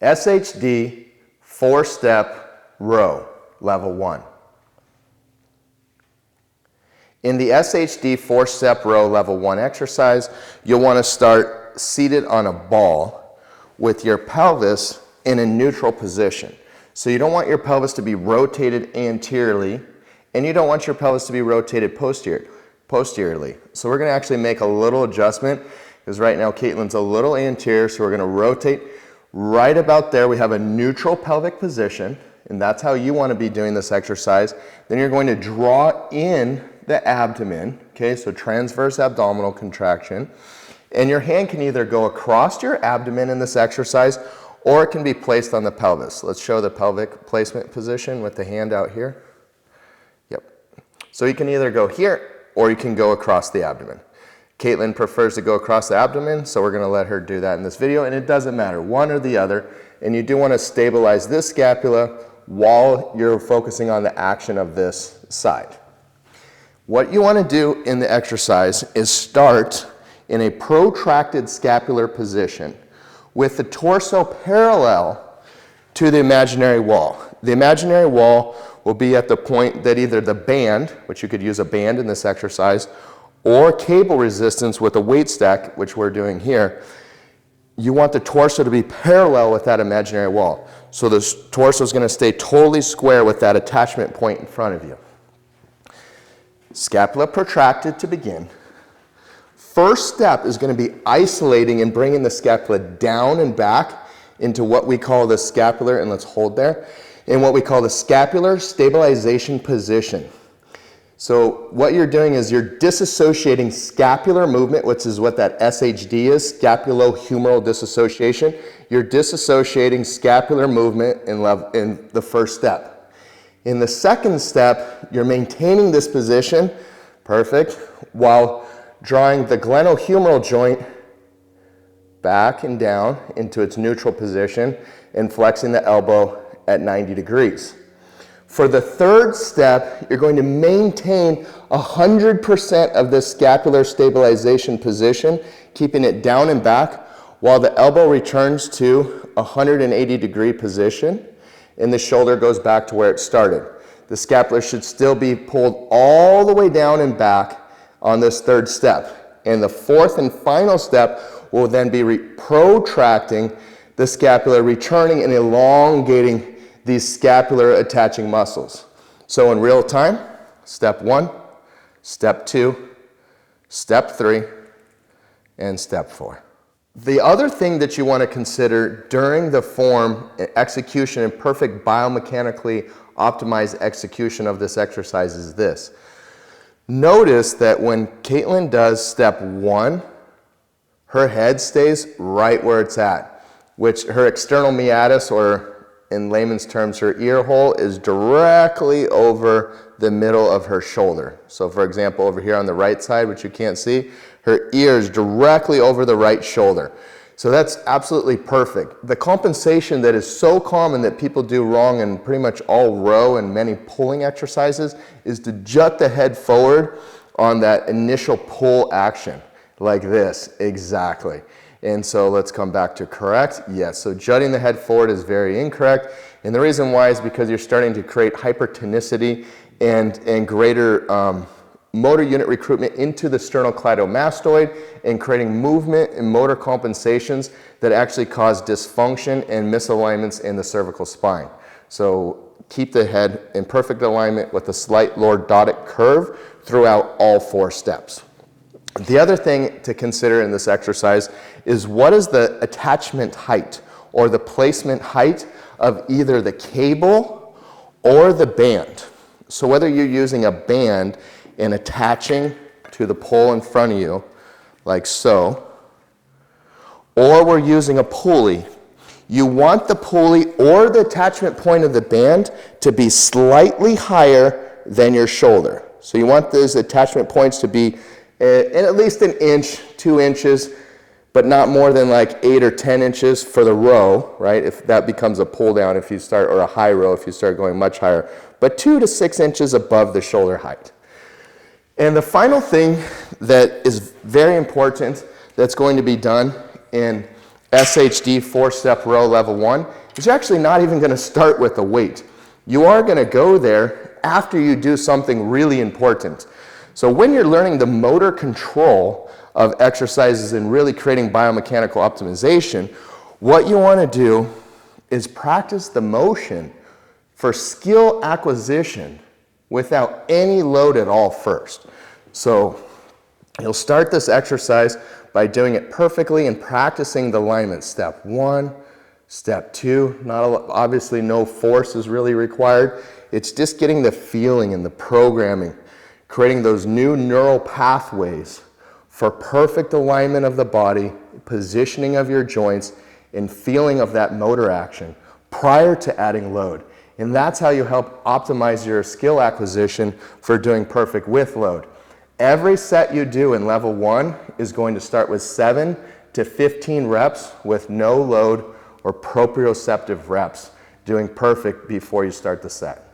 SHD 4-step row, level 1. In the SHD 4-step row level 1 exercise, you'll want to start seated on a ball with your pelvis in a neutral position. So you don't want your pelvis to be rotated anteriorly, and you don't want your pelvis to be rotated posteriorly. So we're going to actually make a little adjustment, because right now Caitlin's a little anterior, so we're going to rotate right about there. We have a neutral pelvic position, and that's how you want to be doing this exercise. Then you're going to draw in the abdomen, okay, so transverse abdominal contraction, and your hand can either go across your abdomen in this exercise, or it can be placed on the pelvis. Let's show the pelvic placement position with the hand out here. Yep. So you can either go here, or you can go across the abdomen. Caitlin prefers to go across the abdomen, so we're going to let her do that in this video, and it doesn't matter, one or the other, and you do want to stabilize this scapula while you're focusing on the action of this side. What you want to do in the exercise is start in a protracted scapular position with the torso parallel to the imaginary wall. The imaginary wall will be at the point that either the band, which you could use a band in this exercise, or cable resistance with a weight stack, which we're doing here. You want the torso to be parallel with that imaginary wall. So the torso is going to stay totally square with that attachment point in front of you. Scapula protracted to begin. First step is going to be isolating and bringing the scapula down and back into what we call the scapular, and let's hold there, in what we call the scapular stabilization position. So what you're doing is you're disassociating scapular movement, which is what that SHD is, scapulohumeral disassociation. You're disassociating scapular movement in the first step. In the second step, you're maintaining this position, perfect, while drawing the glenohumeral joint back and down into its neutral position and flexing the elbow at 90 degrees. For the third step, you're going to maintain 100% of the scapular stabilization position, keeping it down and back, while the elbow returns to a 180-degree position, and the shoulder goes back to where it started. The scapula should still be pulled all the way down and back on this third step. And the fourth and final step will then be protracting the scapula, returning and elongating these scapular attaching muscles. So in real time, step 1, step 2, step 3, and step 4. The other thing that you want to consider during the form, execution, and perfect biomechanically optimized execution of this exercise is this. Notice that when Caitlin does step 1, her head stays right where it's at, which her external meatus, or in layman's terms, her ear hole, is directly over the middle of her shoulder. So for example, over here on the right side, which you can't see, her ear is directly over the right shoulder. So that's absolutely perfect. The compensation that is so common that people do wrong in pretty much all row and many pulling exercises is to jut the head forward on that initial pull action, like this, exactly. And so let's come back to correct. Yes, so jutting the head forward is very incorrect. And the reason why is because you're starting to create hypertonicity and greater motor unit recruitment into the sternocleidomastoid and creating movement and motor compensations that actually cause dysfunction and misalignments in the cervical spine. So keep the head in perfect alignment with a slight lordotic curve throughout all 4 steps. The other thing to consider in this exercise is what is the attachment height or the placement height of either the cable or the band. So whether you're using a band and attaching to the pole in front of you, like so, or we're using a pulley, you want the pulley or the attachment point of the band to be slightly higher than your shoulder. So you want those attachment points to be at least an inch, 2 inches, but not more than like 8 or 10 inches for the row, right? If that becomes a pull down if you start, or a high row if you start going much higher, but 2 to 6 inches above the shoulder height. And the final thing that is very important that's going to be done in SHD 4-step row level 1 is you're actually not even going to start with a weight. You are going to go there after you do something really important. So when you're learning the motor control of exercises and really creating biomechanical optimization, what you want to do is practice the motion for skill acquisition without any load at all first. So you'll start this exercise by doing it perfectly and practicing the alignment. Step 1, step 2, obviously no force is really required. It's just getting the feeling and the programming, creating those new neural pathways for perfect alignment of the body, positioning of your joints, and feeling of that motor action prior to adding load. And that's how you help optimize your skill acquisition for doing perfect with load. Every set you do in level 1 is going to start with 7 to 15 reps with no load or proprioceptive reps, doing perfect before you start the set.